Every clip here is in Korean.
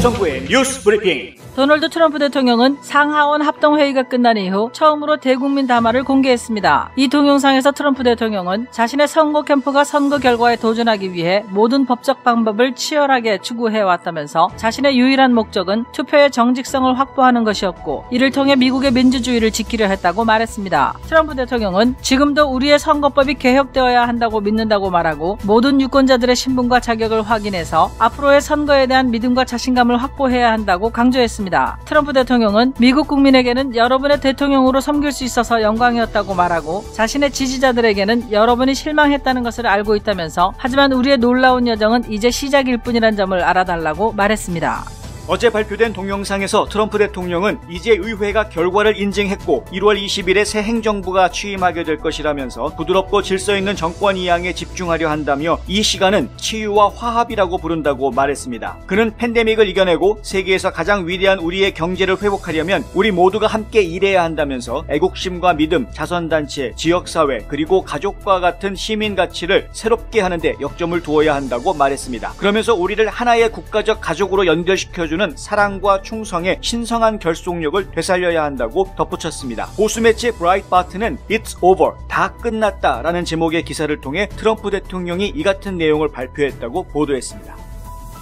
정부의 뉴스 브리핑. 도널드 트럼프 대통령은 상하원 합동회의가 끝난 이후 처음으로 대국민 담화를 공개했습니다. 이 동영상에서 트럼프 대통령은 자신의 선거 캠프가 선거 결과에 도전하기 위해 모든 법적 방법을 치열하게 추구해왔다면서 자신의 유일한 목적은 투표의 정직성을 확보하는 것이었고 이를 통해 미국의 민주주의를 지키려 했다고 말했습니다. 트럼프 대통령은 지금도 우리의 선거법이 개혁되어야 한다고 믿는다고 말하고 모든 유권자들의 신분과 자격을 확인해서 앞으로의 선거에 대한 믿음과 자신감을 확보해야 한다고 강조했습니다. 트럼프 대통령은 미국 국민에게는 여러분의 대통령으로 섬길 수 있어서 영광이었다고 말하고 자신의 지지자들에게는 여러분이 실망했다는 것을 알고 있다면서 하지만 우리의 놀라운 여정은 이제 시작일 뿐이란 점을 알아달라고 말했습니다. 어제 발표된 동영상에서 트럼프 대통령은 이제 의회가 결과를 인증했고 1월 20일에 새 행정부가 취임하게 될 것이라면서 부드럽고 질서 있는 정권 이양에 집중하려 한다며 이 시간은 치유와 화합이라고 부른다고 말했습니다. 그는 팬데믹을 이겨내고 세계에서 가장 위대한 우리의 경제를 회복하려면 우리 모두가 함께 일해야 한다면서 애국심과 믿음, 자선단체, 지역사회 그리고 가족과 같은 시민 가치를 새롭게 하는데 역점을 두어야 한다고 말했습니다. 그러면서 우리를 하나의 국가적 가족으로 연결시켜주는 사랑과 충성의 신성한 결속력을 되살려야 한다고 덧붙였습니다. 보수 매체 브라이트바트는 It's over, 다 끝났다 라는 제목의 기사를 통해 트럼프 대통령이 이 같은 내용을 발표했다고 보도했습니다.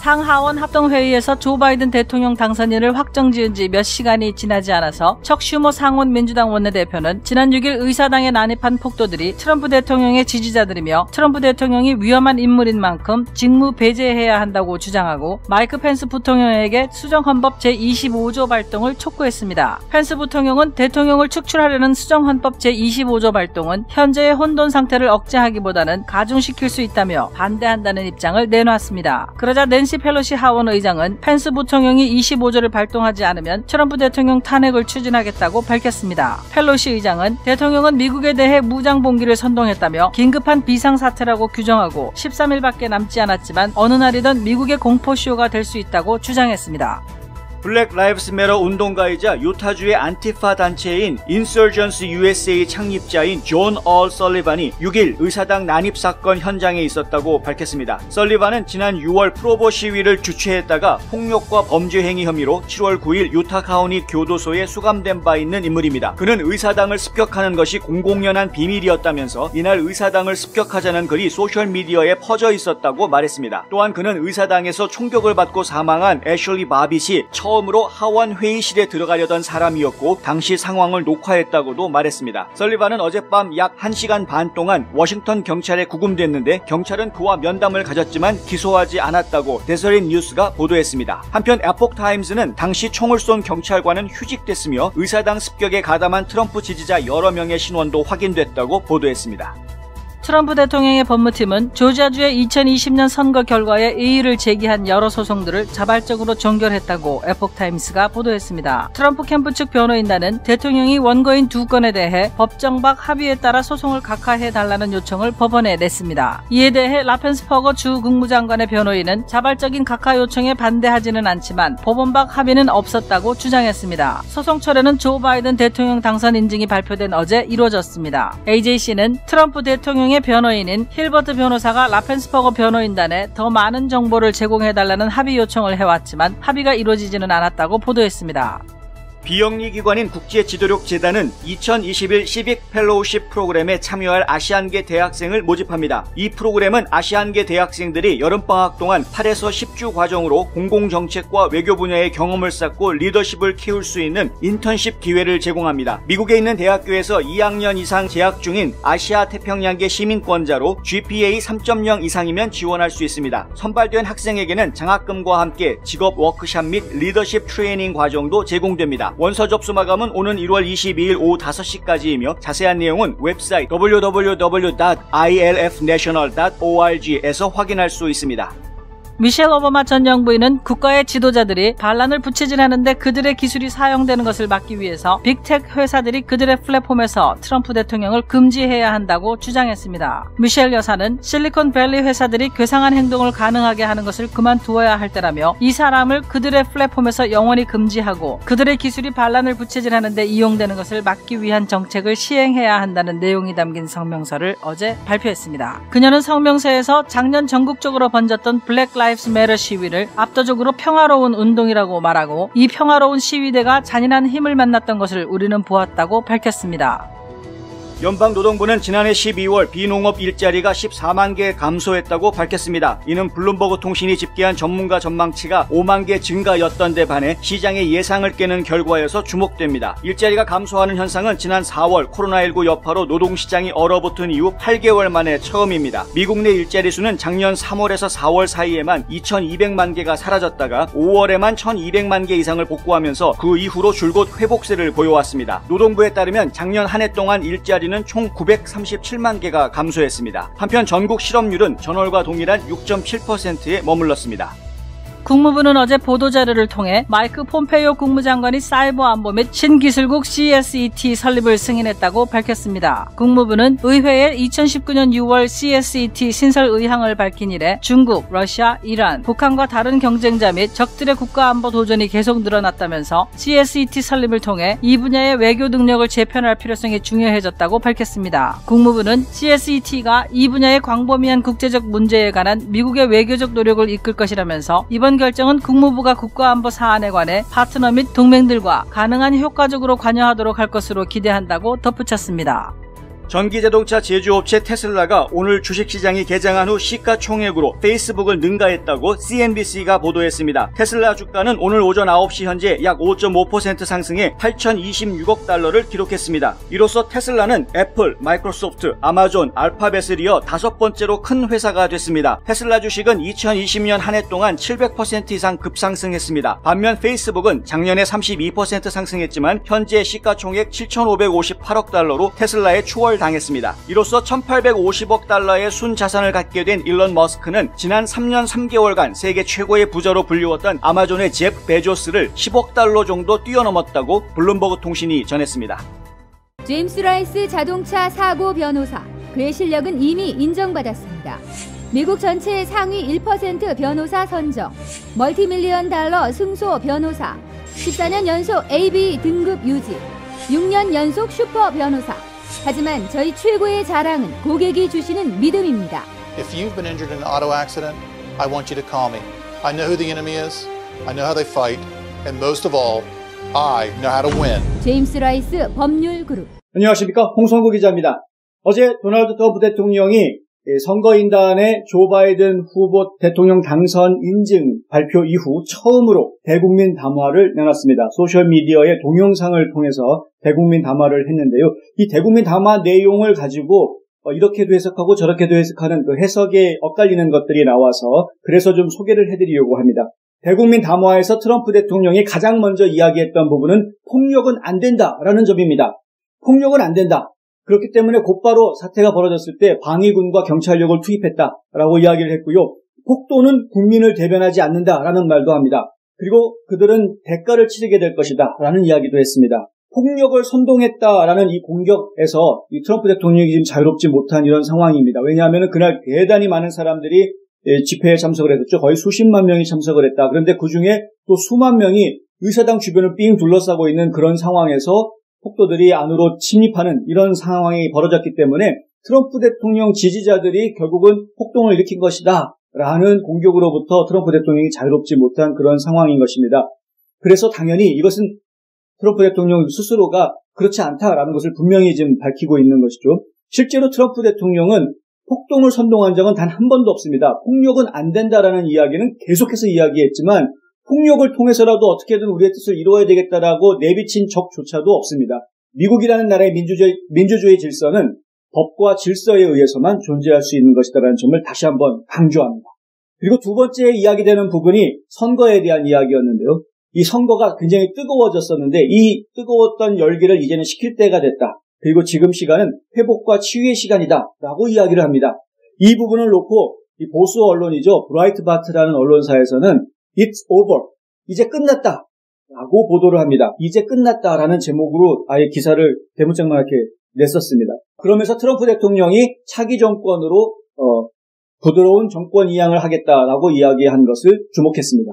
상하원 합동회의에서 조 바이든 대통령 당선인을 확정지은 지 몇 시간이 지나지 않아서 척 슈머 상원 민주당 원내대표는 지난 6일 의사당에 난입한 폭도들이 트럼프 대통령의 지지자들이며 트럼프 대통령이 위험한 인물인 만큼 직무 배제해야 한다고 주장하고 마이크 펜스 부통령에게 수정헌법 제25조 발동을 촉구했습니다. 펜스 부통령은 대통령을 축출하려는 수정헌법 제25조 발동은 현재의 혼돈 상태를 억제하기보다는 가중시킬 수 있다며 반대한다는 입장을 내놨습니다. 그러자 낸시 펠로시 하원 의장은 펜스 부통령이 25조를 발동하지 않으면 트럼프 대통령 탄핵을 추진하겠다고 밝혔습니다. 펠로시 의장은 대통령은 미국에 대해 무장봉기를 선동했다며 긴급한 비상사태라고 규정하고 13일밖에 남지 않았지만 어느 날이든 미국의 공포쇼가 될 수 있다고 주장했습니다. 블랙 라이브스 매터 운동가이자 유타주의 안티파 단체인 인서전스 USA 창립자인 존 설리반이 6일 의사당 난입 사건 현장에 있었다고 밝혔습니다. 설리반은 지난 6월 프로보 시위를 주최했다가 폭력과 범죄 행위 혐의로 7월 9일 유타 카운티 교도소에 수감된 바 있는 인물입니다. 그는 의사당을 습격하는 것이 공공연한 비밀이었다면서 이날 의사당을 습격하자는 글이 소셜미디어에 퍼져 있었다고 말했습니다. 또한 그는 의사당에서 총격을 받고 사망한 애슐리 바빗이 처음으로 하원 회의실에 들어가려던 사람이었고 당시 상황을 녹화했다고도 말했습니다. 설리반은 어젯밤 약 1시간 반 동안 워싱턴 경찰에 구금됐는데 경찰은 그와 면담을 가졌지만 기소하지 않았다고 데서린 뉴스가 보도했습니다. 한편 에폭타임스는 당시 총을 쏜 경찰관은 휴직됐으며 의사당 습격에 가담한 트럼프 지지자 여러 명의 신원도 확인됐다고 보도했습니다. 트럼프 대통령의 법무팀은 조지아주의 2020년 선거 결과에 이의를 제기한 여러 소송들을 자발적으로 종결했다고 에폭타임스가 보도했습니다. 트럼프 캠프 측 변호인단은 대통령이 원고인 2건에 대해 법정박 합의에 따라 소송을 각하해달라는 요청을 법원에 냈습니다. 이에 대해 라펜스퍼거 주 국무장관의 변호인은 자발적인 각하 요청에 반대하지는 않지만 법원박 합의는 없었다고 주장했습니다. 소송 철회는 조 바이든 대통령 당선 인증이 발표된 어제 이루어졌습니다. AJC는 트럼프 대통령의 변호인인 힐버트 변호사가 라펜스퍼거 변호인단에 더 많은 정보를 제공해달라는 합의 요청을 해왔지만 합의가 이루어지지는 않았다고 보도했습니다. 비영리 기관인 국제지도력재단은 2021 시빅 펠로우십 프로그램에 참여할 아시안계 대학생을 모집합니다. 이 프로그램은 아시안계 대학생들이 여름방학 동안 8에서 10주 과정으로 공공정책과 외교 분야의 경험을 쌓고 리더십을 키울 수 있는 인턴십 기회를 제공합니다. 미국에 있는 대학교에서 2학년 이상 재학 중인 아시아 태평양계 시민권자로 GPA 3.0 이상이면 지원할 수 있습니다. 선발된 학생에게는 장학금과 함께 직업 워크샵 및 리더십 트레이닝 과정도 제공됩니다. 원서 접수 마감은 오는 1월 22일 오후 5시까지이며 자세한 내용은 웹사이트 www.ilfnational.org에서 확인할 수 있습니다. 미셸 오바마 전 정부인은 국가의 지도자들이 반란을 부채질하는데 그들의 기술이 사용되는 것을 막기 위해서 빅테크 회사들이 그들의 플랫폼에서 트럼프 대통령을 금지해야 한다고 주장했습니다. 미셸 여사는 실리콘밸리 회사들이 괴상한 행동을 가능하게 하는 것을 그만두어야 할 때라며 이 사람을 그들의 플랫폼에서 영원히 금지하고 그들의 기술이 반란을 부채질하는데 이용되는 것을 막기 위한 정책을 시행해야 한다는 내용이 담긴 성명서를 어제 발표했습니다. 그녀는 성명서에서 작년 전국적으로 번졌던 블랙 Lives Matter 시위를 압도적으로 평화로운 운동이라고 말하고 이 평화로운 시위대가 잔인한 힘을 만났던 것을 우리는 보았다고 밝혔습니다. 연방노동부는 지난해 12월 비농업 일자리가 14만 개 감소했다고 밝혔습니다. 이는 블룸버그 통신이 집계한 전문가 전망치가 5만 개 증가였던 데 반해 시장의 예상을 깨는 결과여서 주목됩니다. 일자리가 감소하는 현상은 지난 4월 코로나19 여파로 노동시장이 얼어붙은 이후 8개월 만에 처음입니다. 미국 내 일자리 수는 작년 3월에서 4월 사이에만 2,200만 개가 사라졌다가 5월에만 1,200만 개 이상을 복구하면서 그 이후로 줄곧 회복세를 보여왔습니다. 노동부에 따르면 작년 한 해 동안 일자리는 총 937만 개가 감소했습니다. 한편 전국 실업률은 전월과 동일한 6.7%에 머물렀습니다. 국무부는 어제 보도자료를 통해 마이크 폼페이오 국무장관이 사이버 안보 및 신기술국 CSET 설립을 승인했다고 밝혔습니다. 국무부는 의회에 2019년 6월 CSET 신설 의향을 밝힌 이래 중국, 러시아, 이란, 북한과 다른 경쟁자 및 적들의 국가안보 도전이 계속 늘어났다면서 CSET 설립을 통해 이 분야의 외교 능력을 재편할 필요성이 중요해졌다고 밝혔습니다. 국무부는 CSET가 이 분야의 광범위한 국제적 문제에 관한 미국의 외교적 노력을 이끌 것이라면서 이번 결정은 국무부가 국가안보 사안에 관해 파트너 및 동맹들과 가능한 효과적으로 관여하도록 할 것으로 기대한다고 덧붙였습니다. 전기자동차 제조업체 테슬라가 오늘 주식시장이 개장한 후 시가총액으로 페이스북을 능가했다고 CNBC가 보도했습니다. 테슬라 주가는 오늘 오전 9시 현재 약 5.5% 상승해 8,026억 달러를 기록했습니다. 이로써 테슬라는 애플, 마이크로소프트, 아마존, 알파벳을 이어 5번째로 큰 회사가 됐습니다. 테슬라 주식은 2020년 한 해 동안 700% 이상 급상승했습니다. 반면 페이스북은 작년에 32% 상승했지만 현재 시가총액 7,558억 달러로 테슬라의 추월 당했습니다. 이로써 1,850억 달러의 순자산을 갖게 된 일론 머스크는 지난 3년 3개월간 세계 최고의 부자로 불리웠던 아마존의 제프 베조스를 10억 달러 정도 뛰어넘었다고 블룸버그 통신이 전했습니다. 제임스 라이스 자동차 사고 변호사, 그의 실력은 이미 인정받았습니다. 미국 전체의 상위 1% 변호사 선정, 멀티밀리언 달러 승소 변호사, 14년 연속 AB 등급 유지, 6년 연속 슈퍼 변호사. 하지만 저희 최고의 자랑은 고객이 주시는 믿음입니다. If you've been injured in an auto accident, I want you to call me. I know who the enemy is, I know how they fight, and most of all, I know how to win. 제임스 라이스 법률 그룹. 안녕하십니까, 홍성구 기자입니다. 어제 도널드 트럼프 대통령이 선거인단의 조 바이든 후보 대통령 당선 인증 발표 이후 처음으로 대국민 담화를 내놨습니다. 소셜미디어의 동영상을 통해서 대국민 담화를 했는데요. 이 대국민 담화 내용을 가지고 이렇게도 해석하고 저렇게도 해석하는 그 해석에 엇갈리는 것들이 나와서 그래서 좀 소개를 해드리려고 합니다. 대국민 담화에서 트럼프 대통령이 가장 먼저 이야기했던 부분은 폭력은 안 된다라는 점입니다. 폭력은 안 된다. 그렇기 때문에 곧바로 사태가 벌어졌을 때 방위군과 경찰력을 투입했다라고 이야기를 했고요. 폭도는 국민을 대변하지 않는다라는 말도 합니다. 그리고 그들은 대가를 치르게 될 것이다라는 이야기도 했습니다. 폭력을 선동했다라는 이 공격에서 이 트럼프 대통령이 지금 자유롭지 못한 이런 상황입니다. 왜냐하면 그날 대단히 많은 사람들이 집회에 참석을 했었죠. 거의 수십만 명이 참석을 했다. 그런데 그중에 또 수만 명이 의사당 주변을 삥 둘러싸고 있는 그런 상황에서 폭도들이 안으로 침입하는 이런 상황이 벌어졌기 때문에 트럼프 대통령 지지자들이 결국은 폭동을 일으킨 것이다 라는 공격으로부터 트럼프 대통령이 자유롭지 못한 그런 상황인 것입니다. 그래서 당연히 이것은 트럼프 대통령 스스로가 그렇지 않다라는 것을 분명히 지금 밝히고 있는 것이죠. 실제로 트럼프 대통령은 폭동을 선동한 적은 단 한 번도 없습니다. 폭력은 안 된다라는 이야기는 계속해서 이야기했지만 폭력을 통해서라도 어떻게든 우리의 뜻을 이루어야 되겠다라고 내비친 적조차도 없습니다. 미국이라는 나라의 민주주의 질서는 법과 질서에 의해서만 존재할 수 있는 것이다라는 점을 다시 한번 강조합니다. 그리고 두 번째 이야기되는 부분이 선거에 대한 이야기였는데요. 이 선거가 굉장히 뜨거워졌었는데 이 뜨거웠던 열기를 이제는 식힐 때가 됐다. 그리고 지금 시간은 회복과 치유의 시간이다라고 이야기를 합니다. 이 부분을 놓고 이 보수 언론이죠. 브라이트바트라는 언론사에서는 It's over. 이제 끝났다. 라고 보도를 합니다. 이제 끝났다라는 제목으로 아예 기사를 대문짝만 이렇게 냈었습니다. 그러면서 트럼프 대통령이 차기 정권으로 부드러운 정권 이양을 하겠다라고 이야기한 것을 주목했습니다.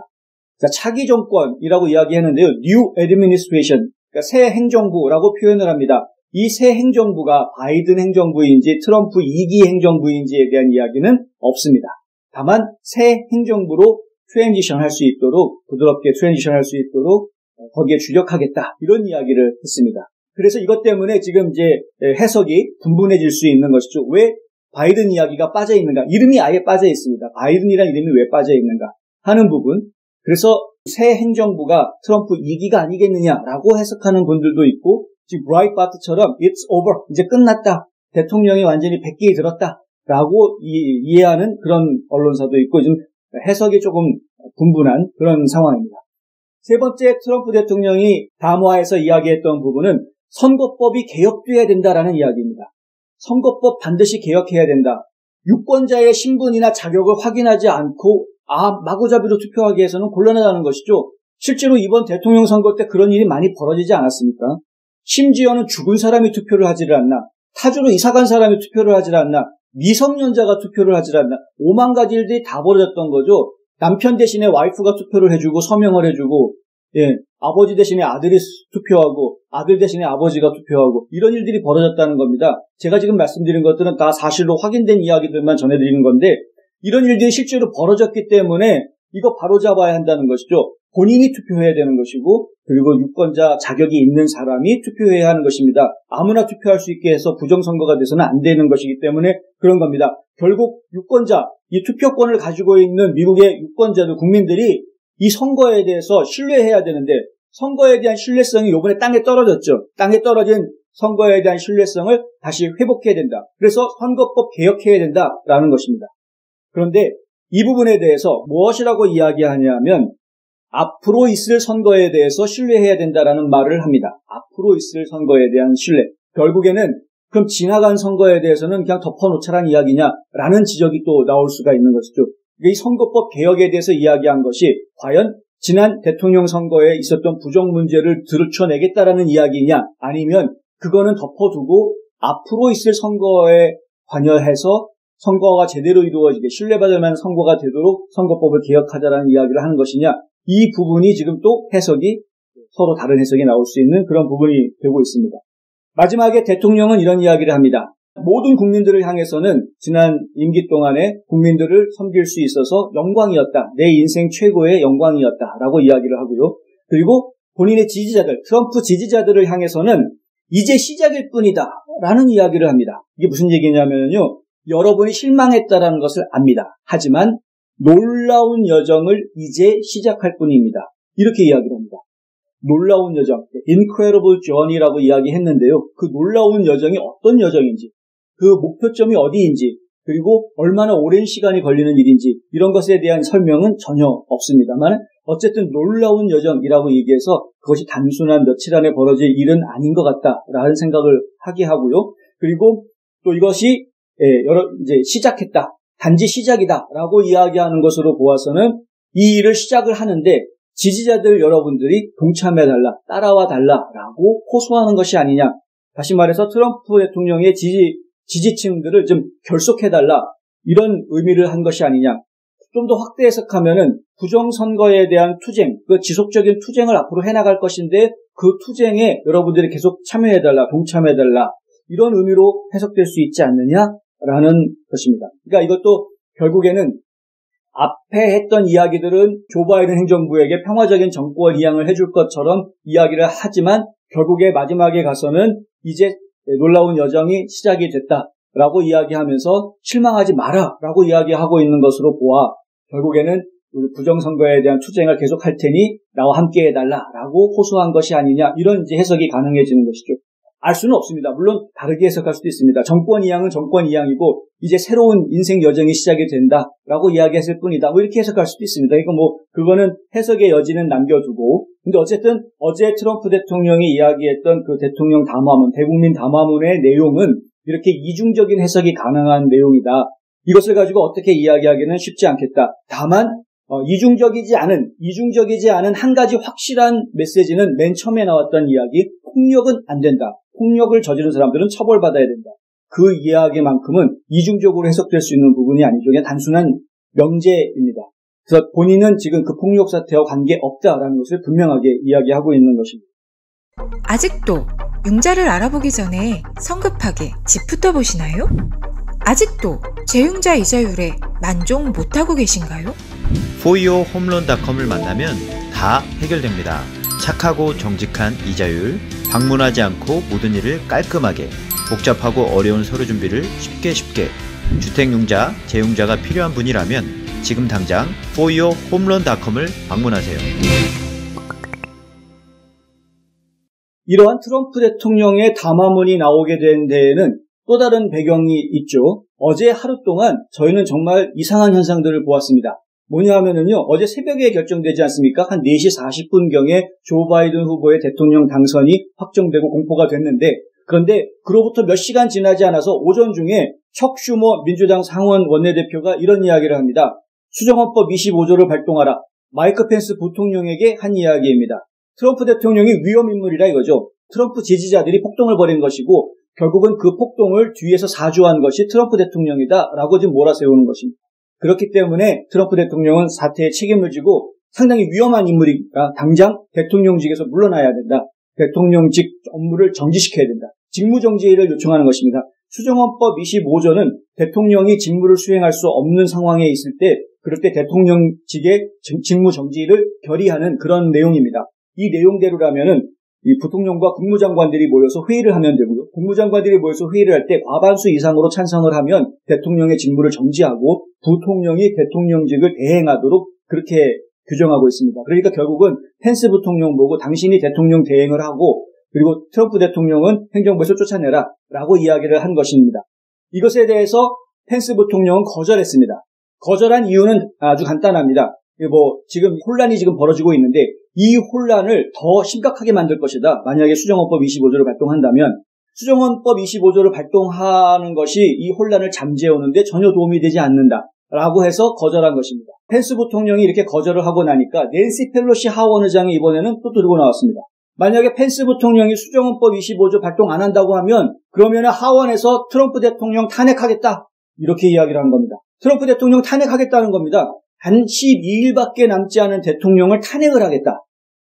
자, 차기 정권이라고 이야기했는데요. New Administration, 그러니까 새 행정부라고 표현을 합니다. 이 새 행정부가 바이든 행정부인지 트럼프 2기 행정부인지에 대한 이야기는 없습니다. 다만 새 행정부로 트랜지션할 수 있도록 부드럽게 트랜지션할 수 있도록 거기에 주력하겠다 이런 이야기를 했습니다. 그래서 이것 때문에 지금 이제 해석이 분분해질 수 있는 것이죠. 왜 바이든 이야기가 빠져 있는가? 이름이 아예 빠져 있습니다. 바이든이라는 이름이 왜 빠져 있는가 하는 부분. 그래서 새 행정부가 트럼프 2기가 아니겠느냐라고 해석하는 분들도 있고, 지금 브라이트바트처럼 it's over, 이제 끝났다, 대통령이 완전히 100기에 들었다라고 이해하는 그런 언론사도 있고, 지금 해석이 조금 분분한 그런 상황입니다. 세 번째, 트럼프 대통령이 담화에서 이야기했던 부분은 선거법이 개혁돼야 된다라는 이야기입니다. 선거법 반드시 개혁해야 된다. 유권자의 신분이나 자격을 확인하지 않고 마구잡이로 투표하기 위해서는 곤란하다는 것이죠. 실제로 이번 대통령 선거 때 그런 일이 많이 벌어지지 않았습니까? 심지어는 죽은 사람이 투표를 하지를 않나, 타주로 이사간 사람이 투표를 하지를 않나, 미성년자가 투표를 하지를 않나, 5만 가지 일들이 다 벌어졌던 거죠. 남편 대신에 와이프가 투표를 해주고 서명을 해주고, 아버지 대신에 아들이 투표하고 아들 대신에 아버지가 투표하고 이런 일들이 벌어졌다는 겁니다. 제가 지금 말씀드린 것들은 다 사실로 확인된 이야기들만 전해드리는 건데, 이런 일들이 실제로 벌어졌기 때문에 이거 바로잡아야 한다는 것이죠. 본인이 투표해야 되는 것이고, 그리고 유권자 자격이 있는 사람이 투표해야 하는 것입니다. 아무나 투표할 수 있게 해서 부정선거가 돼서는 안 되는 것이기 때문에 그런 겁니다. 결국 유권자, 이 투표권을 가지고 있는 미국의 유권자들, 국민들이 이 선거에 대해서 신뢰해야 되는데, 선거에 대한 신뢰성이 이번에 땅에 떨어졌죠. 땅에 떨어진 선거에 대한 신뢰성을 다시 회복해야 된다. 그래서 선거법 개혁해야 된다라는 것입니다. 그런데 이 부분에 대해서 무엇이라고 이야기하냐면, 앞으로 있을 선거에 대해서 신뢰해야 된다라는 말을 합니다. 앞으로 있을 선거에 대한 신뢰. 결국에는 그럼 지나간 선거에 대해서는 그냥 덮어놓자란 이야기냐라는 지적이 또 나올 수가 있는 것이죠. 이 선거법 개혁에 대해서 이야기한 것이 과연 지난 대통령 선거에 있었던 부정 문제를 들춰내겠다라는 이야기냐, 아니면 그거는 덮어두고 앞으로 있을 선거에 관여해서 선거가 제대로 이루어지게 신뢰받을 만한 선거가 되도록 선거법을 개혁하자라는 이야기를 하는 것이냐, 이 부분이 지금 또 해석이 서로 다른 해석이 나올 수 있는 그런 부분이 되고 있습니다. 마지막에 대통령은 이런 이야기를 합니다. 모든 국민들을 향해서는 지난 임기 동안에 국민들을 섬길 수 있어서 영광이었다. 내 인생 최고의 영광이었다라고 이야기를 하고요. 그리고 본인의 지지자들, 트럼프 지지자들을 향해서는 이제 시작일 뿐이다 라는 이야기를 합니다. 이게 무슨 얘기냐면요, 여러분이 실망했다라는 것을 압니다. 하지만 놀라운 여정을 이제 시작할 뿐입니다. 이렇게 이야기를 합니다. 놀라운 여정, incredible journey라고 이야기했는데요. 그 놀라운 여정이 어떤 여정인지, 그 목표점이 어디인지, 그리고 얼마나 오랜 시간이 걸리는 일인지, 이런 것에 대한 설명은 전혀 없습니다만, 어쨌든 놀라운 여정이라고 얘기해서 그것이 단순한 며칠 안에 벌어질 일은 아닌 것 같다라는 생각을 하게 하고요. 그리고 또 이것이 이제 시작했다, 단지 시작이다라고 이야기하는 것으로 보아서는 이 일을 시작을 하는데 지지자들 여러분들이 동참해달라, 따라와 달라라고 호소하는 것이 아니냐. 다시 말해서 트럼프 대통령의 지지층들을 좀 결속해달라, 이런 의미를 한 것이 아니냐. 좀 더 확대 해석하면은 부정선거에 대한 투쟁, 그 지속적인 투쟁을 앞으로 해나갈 것인데 그 투쟁에 여러분들이 계속 참여해달라, 동참해달라, 이런 의미로 해석될 수 있지 않느냐라는 것입니다. 그러니까 이것도 결국에는 앞에 했던 이야기들은 조 바이든 행정부에게 평화적인 정권 이양을 해줄 것처럼 이야기를 하지만 결국에 마지막에 가서는 이제 놀라운 여정이 시작이 됐다라고 이야기하면서 실망하지 마라라고 이야기하고 있는 것으로 보아 결국에는 부정선거에 대한 투쟁을 계속할 테니 나와 함께 해달라라고 호소한 것이 아니냐, 이런 이제 해석이 가능해지는 것이죠. 알 수는 없습니다. 물론 다르게 해석할 수도 있습니다. 정권 이양은 정권 이양이고 이제 새로운 인생 여정이 시작이 된다라고 이야기했을 뿐이다, 뭐 이렇게 해석할 수도 있습니다. 그러니까 뭐 그거는 해석의 여지는 남겨두고, 근데 어쨌든 어제 트럼프 대통령이 이야기했던 그 대통령 담화문, 대국민 담화문의 내용은 이렇게 이중적인 해석이 가능한 내용이다. 이것을 가지고 어떻게 이야기하기는 쉽지 않겠다. 다만 이중적이지 않은 한 가지 확실한 메시지는 맨 처음에 나왔던 이야기, 폭력은 안 된다. 폭력을 저지른 사람들은 처벌받아야 된다. 그 이야기만큼은 이중적으로 해석될 수 있는 부분이 아니죠. 그냥 단순한 명제입니다. 그래서 본인은 지금 그 폭력 사태와 관계없다라는 것을 분명하게 이야기하고 있는 것입니다. 아직도 융자를 알아보기 전에 성급하게 집부터 보시나요? 아직도 재융자 이자율에 만족 못하고 계신가요? foyohomeloan.com을 만나면 다 해결됩니다. 착하고 정직한 이자율, 방문하지 않고 모든 일을 깔끔하게, 복잡하고 어려운 서류 준비를 쉽게 주택융자, 재융자가 필요한 분이라면 지금 당장 foyohomeloan.com을 방문하세요. 이러한 트럼프 대통령의 담화문이 나오게 된 데에는 또 다른 배경이 있죠. 어제 하루 동안 저희는 정말 이상한 현상들을 보았습니다. 뭐냐 하면은요, 어제 새벽에 결정되지 않습니까? 한 4시 40분경에 조 바이든 후보의 대통령 당선이 확정되고 공포가 됐는데, 그런데 그로부터 몇 시간 지나지 않아서 오전 중에 척 슈머 민주당 상원 원내대표가 이런 이야기를 합니다. 수정헌법 25조를 발동하라. 마이크 펜스 부통령에게 한 이야기입니다. 트럼프 대통령이 위험인물이라 이거죠. 트럼프 지지자들이 폭동을 벌인 것이고 결국은 그 폭동을 뒤에서 사주한 것이 트럼프 대통령이다라고 지금 몰아세우는 것입니다. 그렇기 때문에 트럼프 대통령은 사태에 책임을 지고 상당히 위험한 인물이니까 당장 대통령직에서 물러나야 된다. 대통령직 업무를 정지시켜야 된다. 직무정지를 요청하는 것입니다. 수정헌법 25조는 대통령이 직무를 수행할 수 없는 상황에 있을 때 그럴 때 대통령직의 직무정지를 결의하는 그런 내용입니다. 이 내용대로라면은 이 부통령과 국무장관들이 모여서 회의를 하면 되고요. 국무장관들이 모여서 회의를 할 때 과반수 이상으로 찬성을 하면 대통령의 직무를 정지하고 부통령이 대통령직을 대행하도록 그렇게 규정하고 있습니다. 그러니까 결국은 펜스 부통령 보고 당신이 대통령 대행을 하고 그리고 트럼프 대통령은 행정부에서 쫓아내라 라고 이야기를 한 것입니다. 이것에 대해서 펜스 부통령은 거절했습니다. 거절한 이유는 아주 간단합니다. 지금 혼란이 지금 벌어지고 있는데 이 혼란을 더 심각하게 만들 것이다. 만약에 수정헌법 25조를 발동한다면 수정헌법 25조를 발동하는 것이 이 혼란을 잠재우는데 전혀 도움이 되지 않는다. 라고 해서 거절한 것입니다. 펜스 부통령이 이렇게 거절을 하고 나니까 낸시 펠로시 하원 의장이 이번에는 또 들고 나왔습니다. 만약에 펜스 부통령이 수정헌법 25조 발동 안 한다고 하면 그러면 하원에서 트럼프 대통령 탄핵하겠다. 이렇게 이야기를 한 겁니다. 트럼프 대통령 탄핵하겠다는 겁니다. 단 12일밖에 남지 않은 대통령을 탄핵을 하겠다.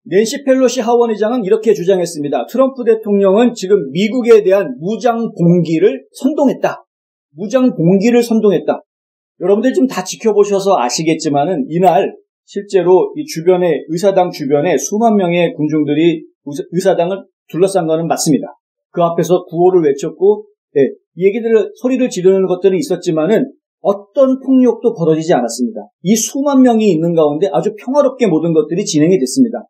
낸시 펠로시 하원 의장은 이렇게 주장했습니다. 트럼프 대통령은 지금 미국에 대한 무장 봉기를 선동했다. 무장 봉기를 선동했다. 여러분들 지금 다 지켜보셔서 아시겠지만은 이날 실제로 이 주변에 의사당 주변에 수만 명의 군중들이 의사당을 둘러싼 거는 맞습니다. 그 앞에서 구호를 외쳤고 이 얘기들을 소리를 지르는 것들은 있었지만은 어떤 폭력도 벌어지지 않았습니다. 이 수만 명이 있는 가운데 아주 평화롭게 모든 것들이 진행이 됐습니다.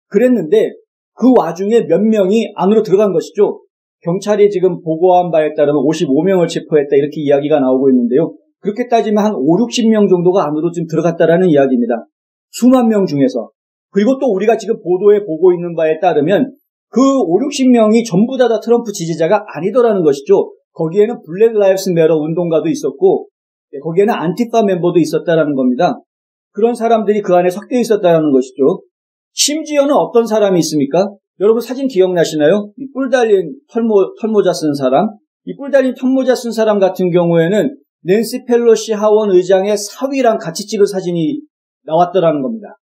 그랬는데 그 와중에 몇 명이 안으로 들어간 것이죠. 경찰이 지금 보고한 바에 따르면 55명을 체포했다 이렇게 이야기가 나오고 있는데요. 그렇게 따지면 한 50-60명 정도가 안으로 지금 들어갔다라는 이야기입니다. 수만 명 중에서. 그리고 또 우리가 지금 보도에 보고 있는 바에 따르면 그 50-60명이 전부 다 트럼프 지지자가 아니더라는 것이죠. 거기에는 블랙 라이브스 매터 운동가도 있었고 거기에는 안티파 멤버도 있었다라는 겁니다. 그런 사람들이 그 안에 섞여 있었다는 것이죠. 심지어는 어떤 사람이 있습니까? 여러분 사진 기억나시나요? 이 뿔 달린 털모자 쓴 사람. 이 뿔 달린 털모자 쓴 사람 같은 경우에는 낸시 펠로시 하원 의장의 사위랑 같이 찍은 사진이 나왔더라는 겁니다.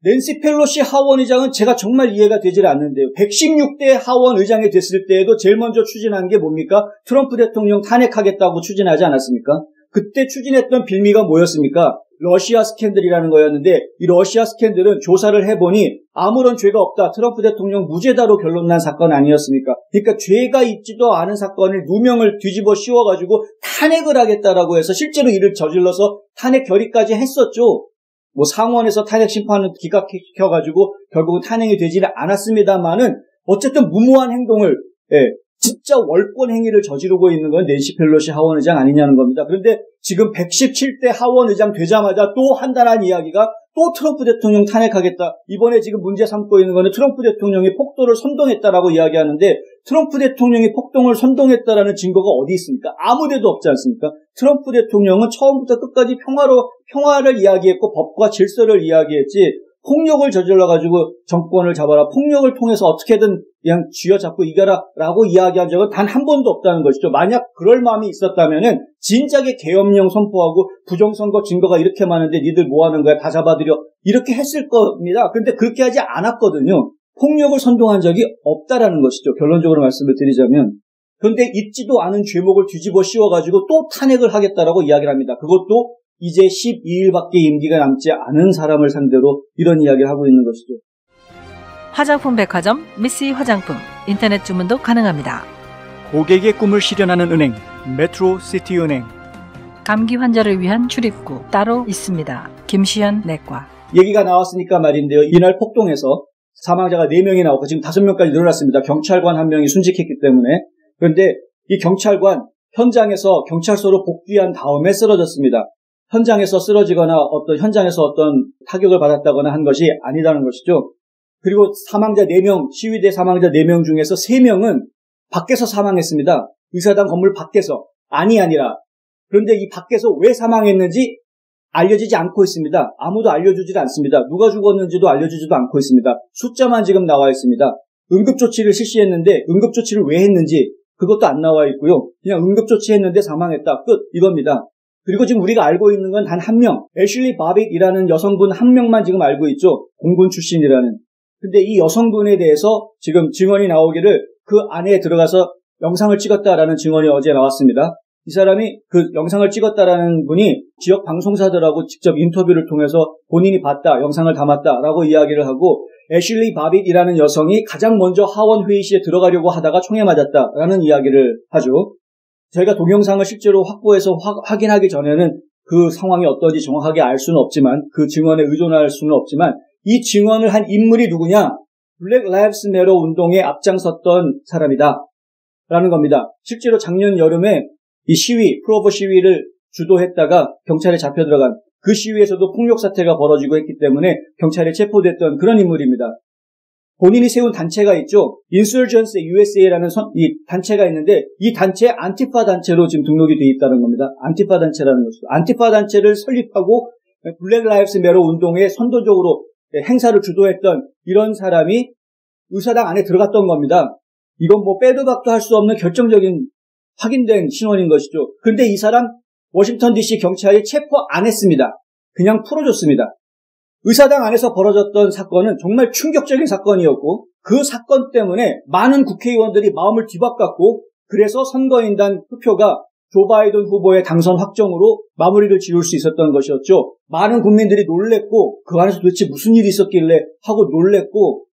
낸시 펠로시 하원 의장은 제가 정말 이해가 되질 않는데요. 116대 하원 의장이 됐을 때에도 제일 먼저 추진한 게 뭡니까? 트럼프 대통령 탄핵하겠다고 추진하지 않았습니까? 그때 추진했던 빌미가 뭐였습니까? 러시아 스캔들이라는 거였는데 이 러시아 스캔들은 조사를 해보니 아무런 죄가 없다. 트럼프 대통령 무죄다로 결론난 사건 아니었습니까? 그러니까 죄가 있지도 않은 사건을 누명을 뒤집어 씌워가지고 탄핵을 하겠다라고 해서 실제로 이를 저질러서 탄핵 결의까지 했었죠. 상원에서 탄핵 심판을 기각시켜가지고 결국은 탄핵이 되지는 않았습니다만은 어쨌든 무모한 행동을 진짜 월권 행위를 저지르고 있는 건 낸시 펠로시 하원 의장 아니냐는 겁니다. 그런데 지금 117대 하원 의장 되자마자 또 한단한 이야기가 또 트럼프 대통령 탄핵하겠다. 이번에 지금 문제 삼고 있는 거는 트럼프 대통령이 폭동을 선동했다라고 이야기하는데 트럼프 대통령이 폭동을 선동했다라는 증거가 어디 있습니까? 아무 데도 없지 않습니까? 트럼프 대통령은 처음부터 끝까지 평화를 이야기했고 법과 질서를 이야기했지 폭력을 저질러가지고 정권을 잡아라. 폭력을 통해서 어떻게든 그냥 쥐어잡고 이겨라 라고 이야기한 적은 단 한 번도 없다는 것이죠. 만약 그럴 마음이 있었다면은 진작에 계엄령 선포하고 부정선거 증거가 이렇게 많은데 니들 뭐 하는 거야? 다 잡아들여. 이렇게 했을 겁니다. 그런데 그렇게 하지 않았거든요. 폭력을 선동한 적이 없다라는 것이죠. 결론적으로 말씀을 드리자면. 그런데 있지도 않은 죄목을 뒤집어 씌워가지고 또 탄핵을 하겠다라고 이야기를 합니다. 그것도 이제 12일밖에 임기가 남지 않은 사람을 상대로 이런 이야기를 하고 있는 것이죠. 화장품 백화점 미쓰이 화장품 인터넷 주문도 가능합니다. 고객의 꿈을 실현하는 은행 메트로시티은행. 감기 환자를 위한 출입구 따로 있습니다. 김시현 내과. 얘기가 나왔으니까 말인데요. 이날 폭동에서 사망자가 4명이 나오고 지금 5명까지 늘어났습니다. 경찰관 1명이 순직했기 때문에. 그런데 이 경찰관 현장에서 경찰서로 복귀한 다음에 쓰러졌습니다. 현장에서 쓰러지거나 현장에서 어떤 타격을 받았다거나 한 것이 아니라는 것이죠. 그리고 사망자 4명, 시위대 사망자 4명 중에서 3명은 밖에서 사망했습니다. 의사당 건물 밖에서. 아니라. 그런데 이 밖에서 왜 사망했는지 알려지지 않고 있습니다. 아무도 알려주질 않습니다. 누가 죽었는지도 알려주지도 않고 있습니다. 숫자만 지금 나와 있습니다. 응급조치를 실시했는데 응급조치를 왜 했는지 그것도 안 나와 있고요. 그냥 응급조치했는데 사망했다. 끝. 이겁니다. 그리고 지금 우리가 알고 있는 건 단 1명. 애슐리 바빗이라는 여성분 1명만 지금 알고 있죠. 공군 출신이라는. 근데 이 여성분에 대해서 지금 증언이 나오기를 그 안에 들어가서 영상을 찍었다라는 증언이 어제 나왔습니다. 이 사람이 그 영상을 찍었다라는 분이 지역 방송사들하고 직접 인터뷰를 통해서 본인이 봤다, 영상을 담았다라고 이야기를 하고 애슐리 바빗이라는 여성이 가장 먼저 하원 회의실에 들어가려고 하다가 총에 맞았다라는 이야기를 하죠. 저희가 동영상을 실제로 확보해서 확인하기 전에는 그 상황이 어떤지 정확하게 알 수는 없지만 그 증언에 의존할 수는 없지만 이 증언을 한 인물이 누구냐? 블랙 라이브스 매터 운동에 앞장섰던 사람이다 라는 겁니다. 실제로 작년 여름에 이 시위, 프로보 시위를 주도했다가 경찰에 잡혀 들어간 그 시위에서도 폭력 사태가 벌어지고 했기 때문에 경찰에 체포됐던 그런 인물입니다. 본인이 세운 단체가 있죠. Insurgents USA라는 이 단체가 있는데 이 단체 안티파 단체로 지금 등록이 되어 있다는 겁니다. 안티파 단체라는 것이죠. 안티파 단체를 설립하고 블랙 라이브스 매터 운동에 선도적으로 행사를 주도했던 이런 사람이 의사당 안에 들어갔던 겁니다. 이건 뭐 빼도 박도 할 수 없는 결정적인 확인된 신원인 것이죠. 그런데 이 사람 워싱턴 DC 경찰이 체포 안 했습니다. 그냥 풀어줬습니다. 의사당 안에서 벌어졌던 사건은 정말 충격적인 사건이었고 그 사건 때문에 많은 국회의원들이 마음을 뒤바꿨고 그래서 선거인단 투표가 조 바이든 후보의 당선 확정으로 마무리를 지을 수 있었던 것이었죠. 많은 국민들이 놀랬고 그 안에서 도대체 무슨 일이 있었길래 하고 놀랬고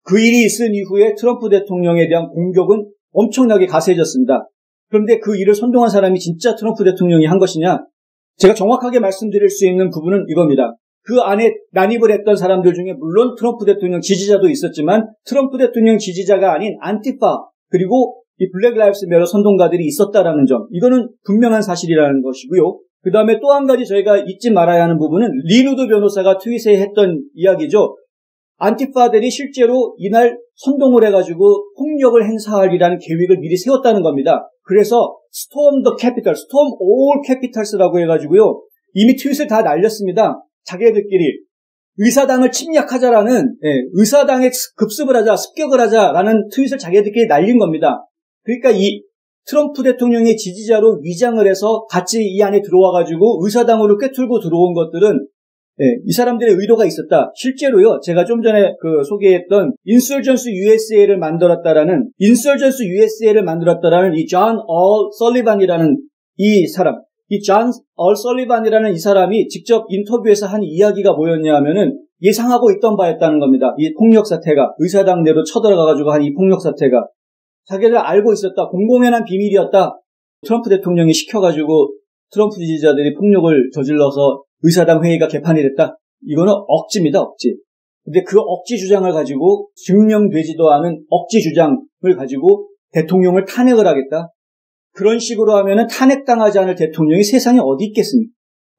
그 일이 있은 이후에 트럼프 대통령에 대한 공격은 엄청나게 가세해졌습니다. 그런데 그 일을 선동한 사람이 진짜 트럼프 대통령이 한 것이냐? 제가 정확하게 말씀드릴 수 있는 부분은 이겁니다. 그 안에 난입을 했던 사람들 중에 물론 트럼프 대통령 지지자도 있었지만 트럼프 대통령 지지자가 아닌 안티파 그리고 이 블랙 라이브스 매터 선동가들이 있었다라는 점. 이거는 분명한 사실이라는 것이고요. 그 다음에 또 한 가지 저희가 잊지 말아야 하는 부분은 리누드 변호사가 트윗에 했던 이야기죠. 안티파들이 실제로 이날 선동을 해가지고 폭력을 행사하리라는 계획을 미리 세웠다는 겁니다. 그래서 Storm the Capitol, Storm all Capitals라고 해가지고요. 이미 트윗을 다 날렸습니다. 자기들끼리 의사당을 침략하자라는 의사당에 급습을 하자, 습격을 하자라는 트윗을 자기들끼리 날린 겁니다. 그러니까 이 트럼프 대통령의 지지자로 위장을 해서 같이 이 안에 들어와가지고 의사당으로 꿰뚫고 들어온 것들은 이 사람들의 의도가 있었다. 실제로요, 제가 좀 전에 소개했던 Insurgents USA를 만들었다라는 이 존 설리반이라는 이 사람, 이 존 설리반이라는 이 사람이 직접 인터뷰에서 한 이야기가 뭐였냐 하면은 예상하고 있던 바였다는 겁니다. 이 폭력 사태가, 의사당 내로 쳐들어가가지고 한 이 폭력 사태가. 자기들 알고 있었다. 공공연한 비밀이었다. 트럼프 대통령이 시켜가지고 트럼프 지지자들이 폭력을 저질러서 의사당 회의가 개판이 됐다. 이거는 억지입니다, 억지. 근데 그 억지 주장을 가지고 증명되지도 않은 억지 주장을 가지고 대통령을 탄핵을 하겠다. 그런 식으로 하면은 탄핵당하지 않을 대통령이 세상에 어디 있겠습니까?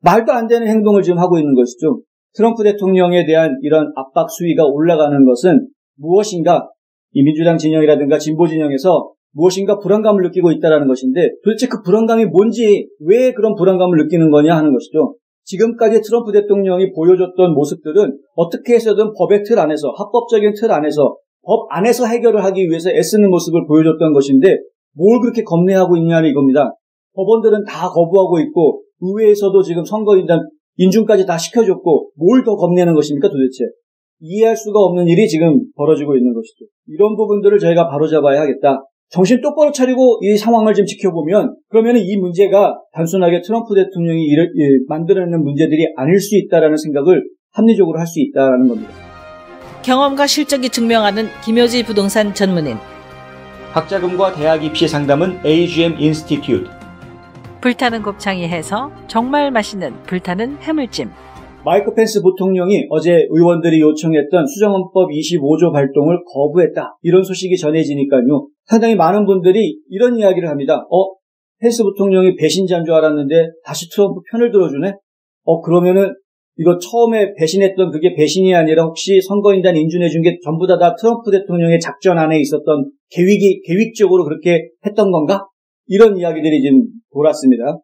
말도 안 되는 행동을 지금 하고 있는 것이죠. 트럼프 대통령에 대한 이런 압박 수위가 올라가는 것은 무엇인가 이 민주당 진영이라든가 진보 진영에서 무엇인가 불안감을 느끼고 있다는 것인데 도대체 그 불안감이 뭔지 왜 그런 불안감을 느끼는 거냐 하는 것이죠. 지금까지 트럼프 대통령이 보여줬던 모습들은 어떻게 해서든 법의 틀 안에서 합법적인 틀 안에서 법 안에서 해결을 하기 위해서 애쓰는 모습을 보여줬던 것인데 뭘 그렇게 겁내하고 있냐는 이겁니다. 법원들은 다 거부하고 있고 의회에서도 지금 선거인단 인준까지 다 시켜줬고 뭘 더 겁내는 것입니까 도대체. 이해할 수가 없는 일이 지금 벌어지고 있는 것이죠. 이런 부분들을 저희가 바로잡아야 하겠다. 정신 똑바로 차리고 이 상황을 좀 지켜보면 그러면 이 문제가 단순하게 트럼프 대통령이 만들어내는 문제들이 아닐 수 있다라는 생각을 합리적으로 할 수 있다는 겁니다. 경험과 실적이 증명하는 김효지 부동산 전문인. 학자금과 대학 입시 상담은 AGM 인스티튜트. 불타는 곱창이 해서 정말 맛있는 불타는 해물찜. 마이크 펜스 부통령이 어제 의원들이 요청했던 수정헌법 25조 발동을 거부했다. 이런 소식이 전해지니까요. 상당히 많은 분들이 이런 이야기를 합니다. 펜스 부통령이 배신자인 줄 알았는데 다시 트럼프 편을 들어주네? 그러면은 이거 처음에 배신했던 그게 배신이 아니라 혹시 선거인단 인준해준 게 전부 다 트럼프 대통령의 작전 안에 있었던 계획적으로 그렇게 했던 건가? 이런 이야기들이 지금 돌았습니다.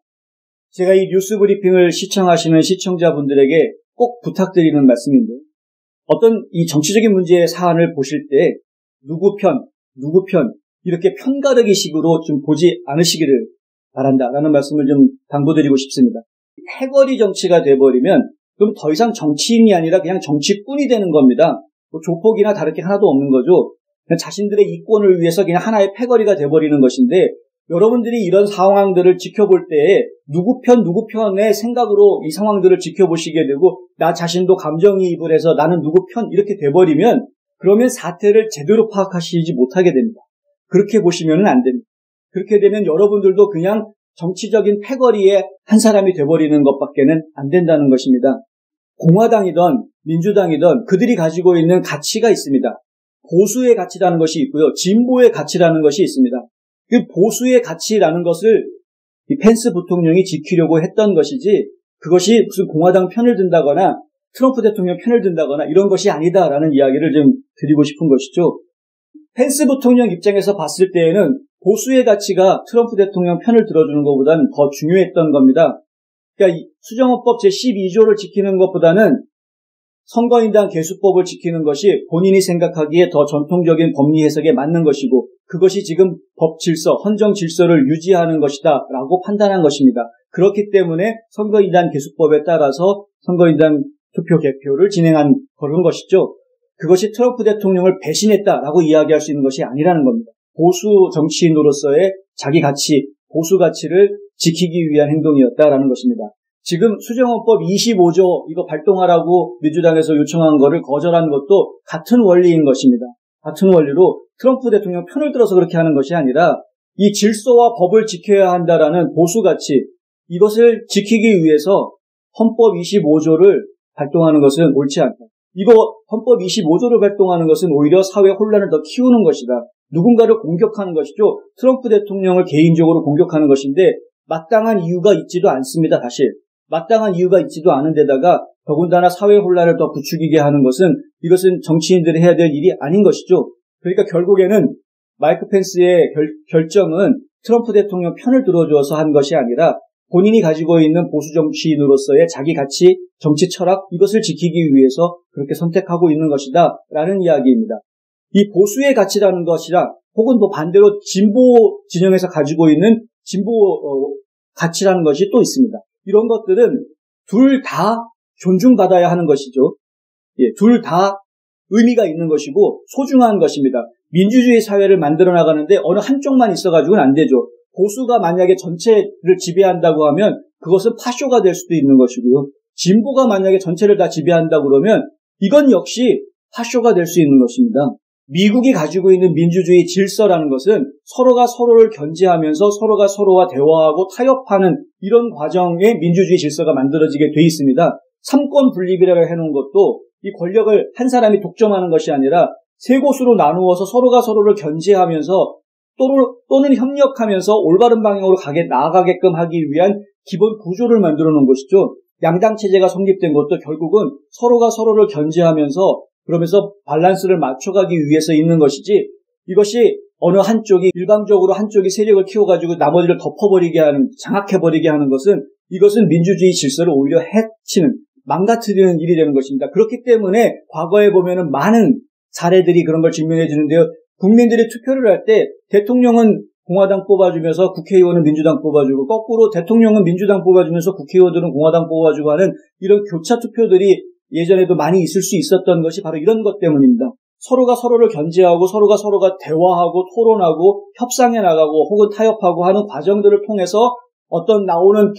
제가 이 뉴스 브리핑을 시청하시는 시청자분들에게 꼭 부탁드리는 말씀인데 어떤 이 정치적인 문제의 사안을 보실 때 누구 편 이렇게 편가르기 식으로 좀 보지 않으시기를 바란다라는 말씀을 좀 당부드리고 싶습니다. 패거리 정치가 돼버리면 그럼 더 이상 정치인이 아니라 그냥 정치꾼이 되는 겁니다. 뭐 조폭이나 다를 게 하나도 없는 거죠. 그냥 자신들의 이권을 위해서 그냥 하나의 패거리가 돼버리는 것인데 여러분들이 이런 상황들을 지켜볼 때 누구 편의 생각으로 이 상황들을 지켜보시게 되고 나 자신도 감정이입을 해서 나는 누구 편 이렇게 돼버리면 그러면 사태를 제대로 파악하시지 못하게 됩니다. 그렇게 보시면 안 됩니다. 그렇게 되면 여러분들도 그냥 정치적인 패거리의 한 사람이 돼버리는 것밖에는 안 된다는 것입니다. 공화당이든 민주당이든 그들이 가지고 있는 가치가 있습니다. 보수의 가치라는 것이 있고요. 진보의 가치라는 것이 있습니다. 그 보수의 가치라는 것을 이 펜스 부통령이 지키려고 했던 것이지 그것이 무슨 공화당 편을 든다거나 트럼프 대통령 편을 든다거나 이런 것이 아니다라는 이야기를 좀 드리고 싶은 것이죠. 펜스 부통령 입장에서 봤을 때에는 보수의 가치가 트럼프 대통령 편을 들어주는 것보다는 더 중요했던 겁니다. 그러니까 수정헌법 제12조를 지키는 것보다는 선거인단 개수법을 지키는 것이 본인이 생각하기에 더 전통적인 법리 해석에 맞는 것이고 그것이 지금 법 질서, 헌정 질서를 유지하는 것이다 라고 판단한 것입니다. 그렇기 때문에 선거인단 개수법에 따라서 선거인단 투표 개표를 진행한 그런 것이죠. 그것이 트럼프 대통령을 배신했다라고 이야기할 수 있는 것이 아니라는 겁니다. 보수 정치인으로서의 자기 가치, 보수 가치를 지키기 위한 행동이었다라는 것입니다. 지금 수정헌법 25조 이거 발동하라고 민주당에서 요청한 거를 거절한 것도 같은 원리인 것입니다. 같은 원리로 트럼프 대통령 편을 들어서 그렇게 하는 것이 아니라 이 질서와 법을 지켜야 한다라는 보수 가치 이것을 지키기 위해서 헌법 25조를 발동하는 것은 옳지 않다. 이거 헌법 25조를 발동하는 것은 오히려 사회 혼란을 더 키우는 것이다. 누군가를 공격하는 것이죠. 트럼프 대통령을 개인적으로 공격하는 것인데 마땅한 이유가 있지도 않습니다. 사실. 마땅한 이유가 있지도 않은 데다가 더군다나 사회 혼란을 더 부추기게 하는 것은 이것은 정치인들이 해야 될 일이 아닌 것이죠. 그러니까 결국에는 마이크 펜스의 결정은 트럼프 대통령 편을 들어줘서 한 것이 아니라 본인이 가지고 있는 보수 정치인으로서의 자기 가치, 정치 철학 이것을 지키기 위해서 그렇게 선택하고 있는 것이다 라는 이야기입니다. 이 보수의 가치라는 것이라 혹은 뭐 반대로 진보 진영에서 가지고 있는 진보 가치라는 것이 또 있습니다. 이런 것들은 둘 다 존중받아야 하는 것이죠. 둘 다 의미가 있는 것이고 소중한 것입니다. 민주주의 사회를 만들어 나가는데 어느 한쪽만 있어가지고는 안 되죠. 보수가 만약에 전체를 지배한다고 하면 그것은 파쇼가 될 수도 있는 것이고요. 진보가 만약에 전체를 다 지배한다고 그러면 이건 역시 파쇼가 될 수 있는 것입니다. 미국이 가지고 있는 민주주의 질서라는 것은 서로가 서로를 견제하면서 서로가 서로와 대화하고 타협하는 이런 과정의 민주주의 질서가 만들어지게 돼 있습니다. 삼권 분립이라고 해놓은 것도 이 권력을 한 사람이 독점하는 것이 아니라 세 곳으로 나누어서 서로가 서로를 견제하면서 또는 협력하면서 올바른 방향으로 나아가게끔 하기 위한 기본 구조를 만들어 놓은 것이죠. 양당 체제가 성립된 것도 결국은 서로가 서로를 견제하면서 그러면서 밸런스를 맞춰가기 위해서 있는 것이지 이것이 어느 한쪽이 일방적으로 한쪽이 세력을 키워가지고 나머지를 덮어버리게 하는 장악해버리게 하는 것은 이것은 민주주의 질서를 오히려 해치는 망가뜨리는 일이 되는 것입니다. 그렇기 때문에 과거에 보면은 많은 사례들이 그런 걸 증명해 주는데요. 국민들이 투표를 할 때 대통령은 공화당 뽑아주면서 국회의원은 민주당 뽑아주고 거꾸로 대통령은 민주당 뽑아주면서 국회의원들은 공화당 뽑아주고 하는 이런 교차 투표들이 예전에도 많이 있을 수 있었던 것이 바로 이런 것 때문입니다. 서로가 서로를 견제하고 서로가 대화하고 토론하고 협상해 나가고 혹은 타협하고 하는 과정들을 통해서 어떤 나오는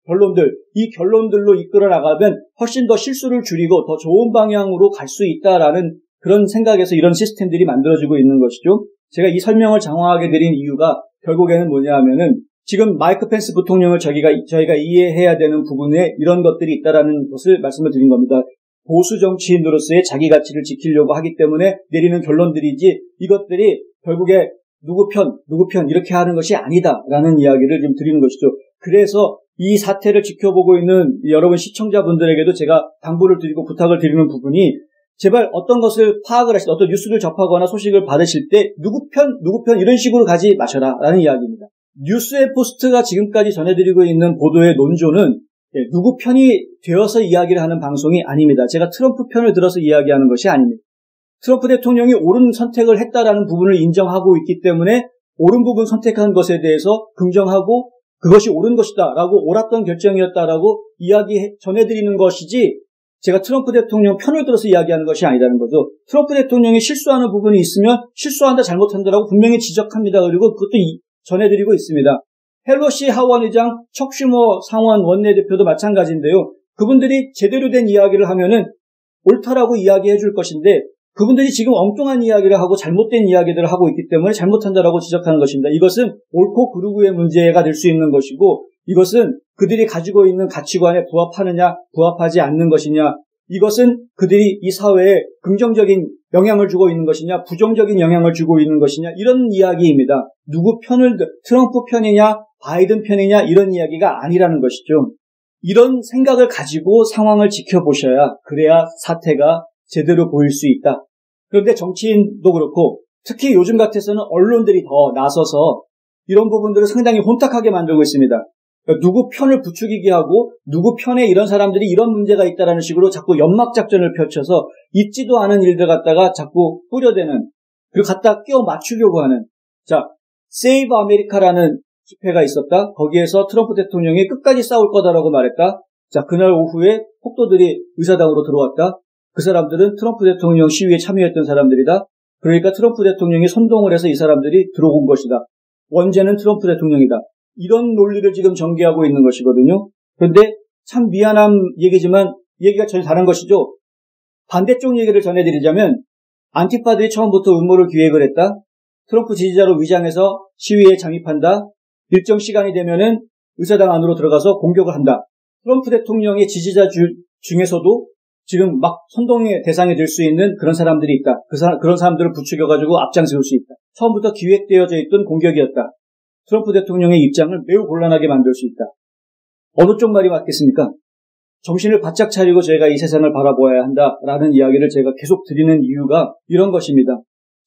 결론들, 이 결론들로 이끌어 나가면 훨씬 더 실수를 줄이고 더 좋은 방향으로 갈 수 있다라는 그런 생각에서 이런 시스템들이 만들어지고 있는 것이죠. 제가 이 설명을 장황하게 드린 이유가 결국에는 뭐냐 하면은 지금 마이크 펜스 부통령을 저희가 이해해야 되는 부분에 이런 것들이 있다라는 것을 말씀을 드린 겁니다. 보수 정치인으로서의 자기 가치를 지키려고 하기 때문에 내리는 결론들이지 이것들이 결국에 누구 편 이렇게 하는 것이 아니다라는 이야기를 좀 드리는 것이죠. 그래서 이 사태를 지켜보고 있는 여러분 시청자분들에게도 제가 당부를 드리고 부탁을 드리는 부분이 제발 어떤 것을 파악을 하실 때 어떤 뉴스를 접하거나 소식을 받으실 때 누구 편 이런 식으로 가지 마셔라라는 이야기입니다. 뉴스앤포스트가 지금까지 전해드리고 있는 보도의 논조는 누구 편이 되어서 이야기를 하는 방송이 아닙니다. 제가 트럼프 편을 들어서 이야기하는 것이 아닙니다. 트럼프 대통령이 옳은 선택을 했다라는 부분을 인정하고 있기 때문에 옳은 부분 선택한 것에 대해서 긍정하고 그것이 옳은 것이다라고 옳았던 결정이었다라고 전해드리는 것이지 제가 트럼프 대통령 편을 들어서 이야기하는 것이 아니라는 거죠. 트럼프 대통령이 실수하는 부분이 있으면 실수한다 잘못한다라고 분명히 지적합니다. 그리고 그것도 전해드리고 있습니다. 펠로시 하원의장, 척 슈머 상원 원내대표도 마찬가지인데요. 그분들이 제대로 된 이야기를 하면은 옳다라고 이야기해 줄 것인데 그분들이 지금 엉뚱한 이야기를 하고 잘못된 이야기들을 하고 있기 때문에 잘못한다라고 지적하는 것입니다. 이것은 옳고 그르고의 문제가 될 수 있는 것이고 이것은 그들이 가지고 있는 가치관에 부합하느냐 부합하지 않는 것이냐 이것은 그들이 이 사회에 긍정적인 영향을 주고 있는 것이냐 부정적인 영향을 주고 있는 것이냐 이런 이야기입니다. 누구 편을 트럼프 편이냐 바이든 편이냐 이런 이야기가 아니라는 것이죠. 이런 생각을 가지고 상황을 지켜보셔야 그래야 사태가 제대로 보일 수 있다. 그런데 정치인도 그렇고 특히 요즘 같아서는 언론들이 더 나서서 이런 부분들을 상당히 혼탁하게 만들고 있습니다. 그러니까 누구 편을 부추기게 하고 누구 편에 이런 사람들이 이런 문제가 있다라는 식으로 자꾸 연막작전을 펼쳐서 있지도 않은 일들 갖다가 자꾸 뿌려대는 그리고 갖다 끼워 맞추려고 하는 자, Save America라는 집회가 있었다. 거기에서 트럼프 대통령이 끝까지 싸울 거다라고 말했다. 자, 그날 오후에 폭도들이 의사당으로 들어왔다. 그 사람들은 트럼프 대통령 시위에 참여했던 사람들이다. 그러니까 트럼프 대통령이 선동을 해서 이 사람들이 들어온 것이다. 원죄는 트럼프 대통령이다. 이런 논리를 지금 전개하고 있는 것이거든요. 그런데 참 미안한 얘기지만 얘기가 전혀 다른 것이죠. 반대쪽 얘기를 전해드리자면 안티파들이 처음부터 음모를 기획을 했다. 트럼프 지지자로 위장해서 시위에 잠입한다. 일정 시간이 되면은 의사당 안으로 들어가서 공격을 한다. 트럼프 대통령의 지지자 중에서도 지금 막 선동의 대상이 될 수 있는 그런 사람들이 있다. 그런 사람들을 부추겨가지고 앞장세울 수 있다. 처음부터 기획되어져 있던 공격이었다. 트럼프 대통령의 입장을 매우 곤란하게 만들 수 있다. 어느 쪽 말이 맞겠습니까? 정신을 바짝 차리고 저희가 이 세상을 바라보아야 한다라는 이야기를 제가 계속 드리는 이유가 이런 것입니다.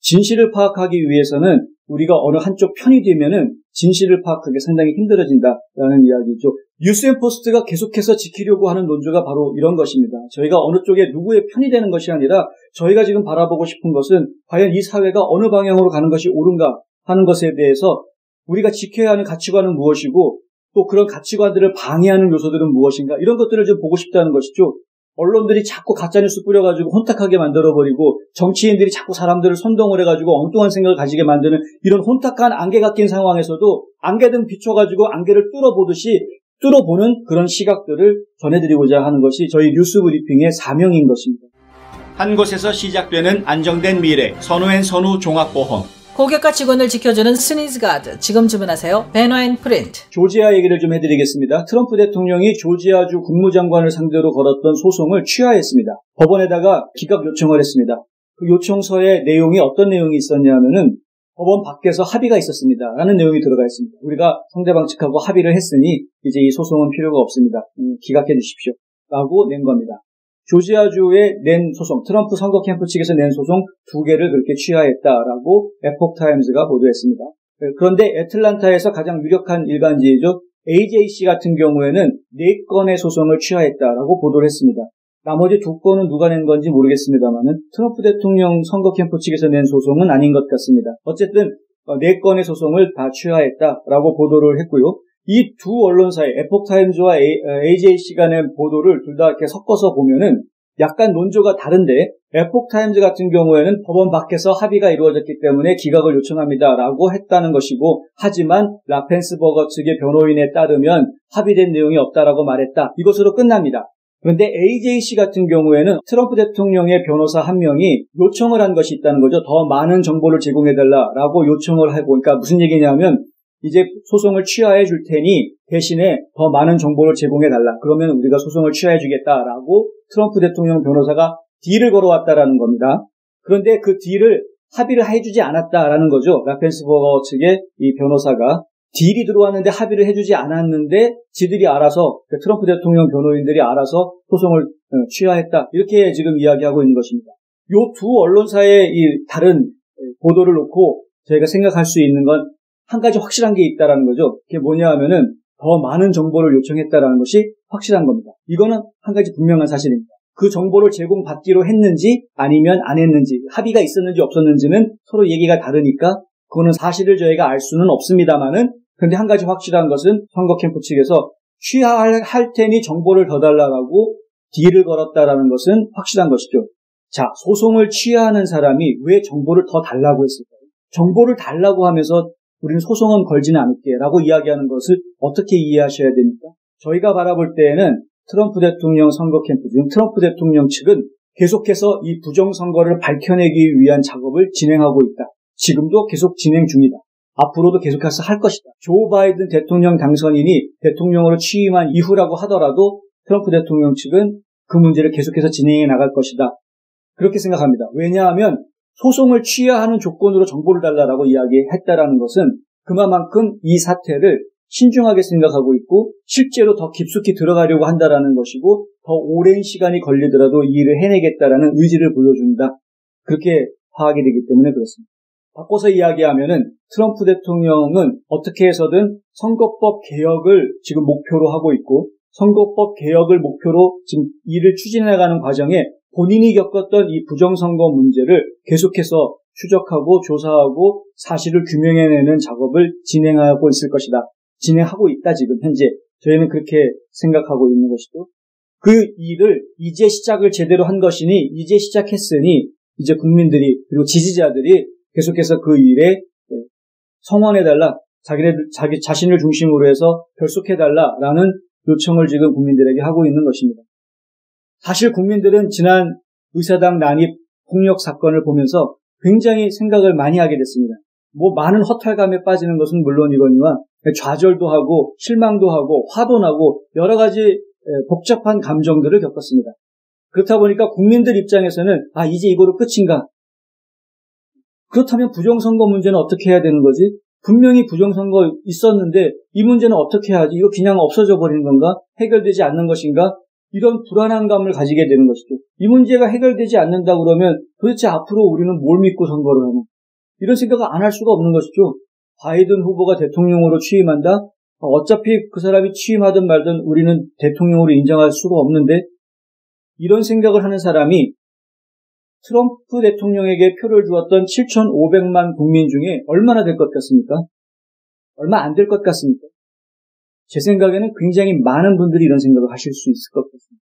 진실을 파악하기 위해서는 우리가 어느 한쪽 편이 되면은 진실을 파악하기 상당히 힘들어진다라는 이야기죠. 뉴스앤포스트가 계속해서 지키려고 하는 논조가 바로 이런 것입니다. 저희가 어느 쪽에 누구의 편이 되는 것이 아니라 저희가 지금 바라보고 싶은 것은 과연 이 사회가 어느 방향으로 가는 것이 옳은가 하는 것에 대해서 우리가 지켜야 하는 가치관은 무엇이고 또 그런 가치관들을 방해하는 요소들은 무엇인가 이런 것들을 좀 보고 싶다는 것이죠. 언론들이 자꾸 가짜뉴스 뿌려가지고 혼탁하게 만들어버리고 정치인들이 자꾸 사람들을 선동을 해가지고 엉뚱한 생각을 가지게 만드는 이런 혼탁한 안개가 낀 상황에서도 안개등 비춰가지고 안개를 뚫어보는 그런 시각들을 전해드리고자 하는 것이 저희 뉴스 브리핑의 사명인 것입니다. 한 곳에서 시작되는 안정된 미래, 선우앤선우 종합보험. 고객과 직원을 지켜주는 스니즈가드. 지금 주문하세요. 베너앤프린트. 조지아 얘기를 좀 해드리겠습니다. 트럼프 대통령이 조지아주 국무장관을 상대로 걸었던 소송을 취하했습니다. 법원에다가 기각 요청을 했습니다. 그 요청서의 내용이 어떤 내용이 있었냐면은 법원 밖에서 합의가 있었습니다. 라는 내용이 들어가 있습니다. 우리가 상대방 측하고 합의를 했으니 이제 이 소송은 필요가 없습니다. 기각해 주십시오. 라고 낸 겁니다. 조지아주에 낸 소송, 트럼프 선거 캠프 측에서 낸 소송 2개를 그렇게 취하했다라고 에폭타임즈가 보도했습니다. 그런데 애틀란타에서 가장 유력한 일간지이죠. AJC 같은 경우에는 4건의 소송을 취하했다라고 보도를 했습니다. 나머지 2건은 누가 낸 건지 모르겠습니다만은 트럼프 대통령 선거 캠프 측에서 낸 소송은 아닌 것 같습니다. 어쨌든 4건의 소송을 다 취하했다라고 보도를 했고요. 이 두 언론사의 에폭타임즈와 AJC가 낸 보도를 둘 다 이렇게 섞어서 보면은 약간 논조가 다른데 에폭타임즈 같은 경우에는 법원 밖에서 합의가 이루어졌기 때문에 기각을 요청합니다라고 했다는 것이고 하지만 라펜스버거 측의 변호인에 따르면 합의된 내용이 없다라고 말했다. 이것으로 끝납니다. 그런데 AJC 같은 경우에는 트럼프 대통령의 변호사 한 명이 요청을 한 것이 있다는 거죠. 더 많은 정보를 제공해달라라고 요청을 하고 그러니까 무슨 얘기냐면 이제 소송을 취하해 줄 테니 대신에 더 많은 정보를 제공해달라. 그러면 우리가 소송을 취하해 주겠다라고 트럼프 대통령 변호사가 딜을 걸어왔다라는 겁니다. 그런데 그 딜을 합의를 해주지 않았다라는 거죠. 라펜스버거 측의 이 변호사가 딜이 들어왔는데 합의를 해주지 않았는데 지들이 알아서 트럼프 대통령 변호인들이 알아서 소송을 취하했다. 이렇게 지금 이야기하고 있는 것입니다. 요 두 언론사의 이 다른 보도를 놓고 저희가 생각할 수 있는 건 한 가지 확실한 게 있다라는 거죠. 그게 뭐냐 하면은 더 많은 정보를 요청했다라는 것이 확실한 겁니다. 이거는 한 가지 분명한 사실입니다. 그 정보를 제공받기로 했는지 아니면 안 했는지 합의가 있었는지 없었는지는 서로 얘기가 다르니까 그거는 사실을 저희가 알 수는 없습니다만은 그런데 한 가지 확실한 것은 선거 캠프 측에서 취하할 테니 정보를 더 달라라고 딜을 걸었다라는 것은 확실한 것이죠. 자, 소송을 취하하는 사람이 왜 정보를 더 달라고 했을까요? 정보를 달라고 하면서 우리는 소송은 걸지는 않을게라고 이야기하는 것을 어떻게 이해하셔야 됩니까? 저희가 바라볼 때에는 트럼프 대통령 선거 캠프 중 트럼프 대통령 측은 계속해서 이 부정선거를 밝혀내기 위한 작업을 진행하고 있다. 지금도 계속 진행 중이다. 앞으로도 계속해서 할 것이다. 조 바이든 대통령 당선인이 대통령으로 취임한 이후라고 하더라도 트럼프 대통령 측은 그 문제를 계속해서 진행해 나갈 것이다. 그렇게 생각합니다. 왜냐하면 소송을 취하하는 조건으로 정보를 달라라고 이야기했다라는 것은 그만큼 이 사태를 신중하게 생각하고 있고 실제로 더 깊숙이 들어가려고 한다라는 것이고 더 오랜 시간이 걸리더라도 이 일을 해내겠다라는 의지를 보여준다. 그렇게 파악이 되기 때문에 그렇습니다. 바꿔서 이야기하면은 트럼프 대통령은 어떻게 해서든 선거법 개혁을 지금 목표로 하고 있고 선거법 개혁을 목표로 지금 일을 추진해 나가는 과정에 본인이 겪었던 이 부정선거 문제를 계속해서 추적하고 조사하고 사실을 규명해내는 작업을 진행하고 있을 것이다. 진행하고 있다 지금 현재. 저희는 그렇게 생각하고 있는 것이고 그 일을 이제 시작을 제대로 한 것이니 이제 시작했으니 이제 국민들이 그리고 지지자들이 계속해서 그 일에 성원해달라. 자기 자신을 중심으로 해서 결속해달라라는 요청을 지금 국민들에게 하고 있는 것입니다. 사실 국민들은 지난 의사당 난입 폭력 사건을 보면서 굉장히 생각을 많이 하게 됐습니다. 많은 허탈감에 빠지는 것은 물론이거니와 좌절도 하고 실망도 하고 화도 나고 여러 가지 복잡한 감정들을 겪었습니다. 그렇다 보니까 국민들 입장에서는 이제 이거로 끝인가? 그렇다면 부정선거 문제는 어떻게 해야 되는 거지? 분명히 부정선거 있었는데 이 문제는 어떻게 하지? 이거 그냥 없어져 버리는 건가? 해결되지 않는 것인가? 이런 불안한 감을 가지게 되는 것이죠. 이 문제가 해결되지 않는다 그러면 도대체 앞으로 우리는 뭘 믿고 선거를 하나? 이런 생각을 안 할 수가 없는 것이죠. 바이든 후보가 대통령으로 취임한다? 어차피 그 사람이 취임하든 말든 우리는 대통령으로 인정할 수가 없는데 이런 생각을 하는 사람이 트럼프 대통령에게 표를 주었던 7,500만 국민 중에 얼마나 될 것 같습니까? 얼마 안 될 것 같습니까? 제 생각에는 굉장히 많은 분들이 이런 생각을 하실 수 있을 것 같습니다.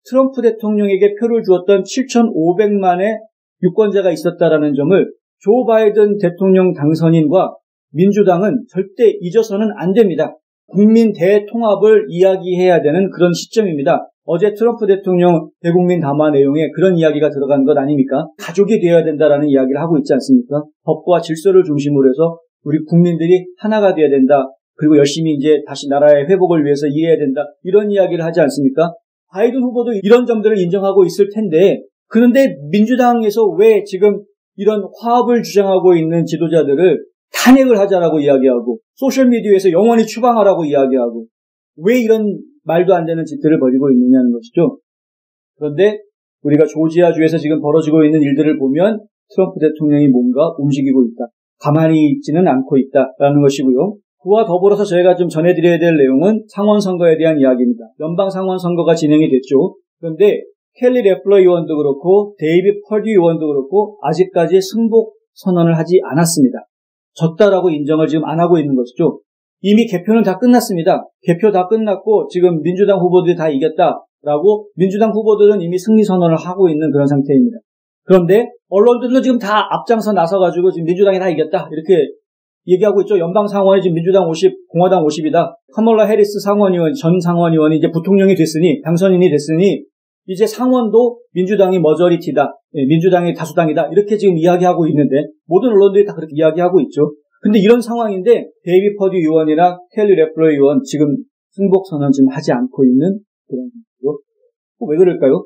트럼프 대통령에게 표를 주었던 7,500만의 유권자가 있었다라는 점을 조 바이든 대통령 당선인과 민주당은 절대 잊어서는 안 됩니다. 국민 대통합을 이야기해야 되는 그런 시점입니다. 어제 트럼프 대통령 대국민 담화 내용에 그런 이야기가 들어간 것 아닙니까? 가족이 되어야 된다라는 이야기를 하고 있지 않습니까? 법과 질서를 중심으로 해서 우리 국민들이 하나가 되어야 된다. 그리고 열심히 이제 다시 나라의 회복을 위해서 일해야 된다. 이런 이야기를 하지 않습니까? 바이든 후보도 이런 점들을 인정하고 있을 텐데 그런데 민주당에서 왜 지금 이런 화합을 주장하고 있는 지도자들을 탄핵을 하자라고 이야기하고 소셜미디어에서 영원히 추방하라고 이야기하고 왜 이런 말도 안 되는 짓들을 벌이고 있느냐는 것이죠. 그런데 우리가 조지아주에서 지금 벌어지고 있는 일들을 보면 트럼프 대통령이 뭔가 움직이고 있다. 가만히 있지는 않고 있다라는 것이고요. 그와 더불어서 저희가 좀 전해드려야 될 내용은 상원선거에 대한 이야기입니다. 연방 상원선거가 진행이 됐죠. 그런데 켈리 레플러 의원도 그렇고 데이빗 펄듀 의원도 그렇고 아직까지 승복 선언을 하지 않았습니다. 졌다라고 인정을 지금 안 하고 있는 것이죠. 이미 개표는 다 끝났습니다. 개표 다 끝났고 지금 민주당 후보들이 다 이겼다. 라고 민주당 후보들은 이미 승리 선언을 하고 있는 그런 상태입니다. 그런데 언론들도 지금 다 앞장서 나서가지고 지금 민주당이 다 이겼다 이렇게 얘기하고 있죠. 연방 상원이 지금 민주당 50, 공화당 50이다. 카멀라 해리스 상원의원, 전 상원의원이 이제 부통령이 됐으니, 당선인이 됐으니 이제 상원도 민주당이 머저리티다, 민주당이 다수당이다 이렇게 지금 이야기하고 있는데 모든 언론들이 다 그렇게 이야기하고 있죠. 근데 이런 상황인데 데이비 퍼듀 의원이나 켈리 레플러 의원 지금 승복 선언 지금 하지 않고 있는 그런 거죠. 왜 그럴까요?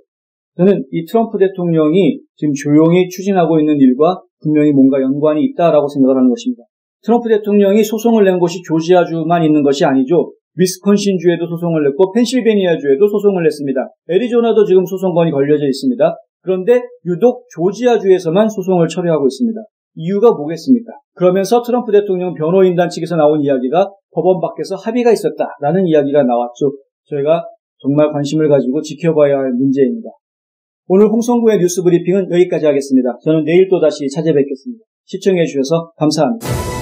저는 이 트럼프 대통령이 지금 조용히 추진하고 있는 일과 분명히 뭔가 연관이 있다라고 생각을 하는 것입니다. 트럼프 대통령이 소송을 낸 곳이 조지아주만 있는 것이 아니죠. 위스콘신주에도 소송을 냈고 펜실베니아주에도 소송을 냈습니다. 애리조나도 지금 소송건이 걸려져 있습니다. 그런데 유독 조지아주에서만 소송을 처리하고 있습니다. 이유가 뭐겠습니까? 그러면서 트럼프 대통령 변호인단 측에서 나온 이야기가 법원 밖에서 합의가 있었다라는 이야기가 나왔죠. 저희가 정말 관심을 가지고 지켜봐야 할 문제입니다. 오늘 홍성구의 뉴스 브리핑은 여기까지 하겠습니다. 저는 내일 또다시 찾아뵙겠습니다. 시청해 주셔서 감사합니다.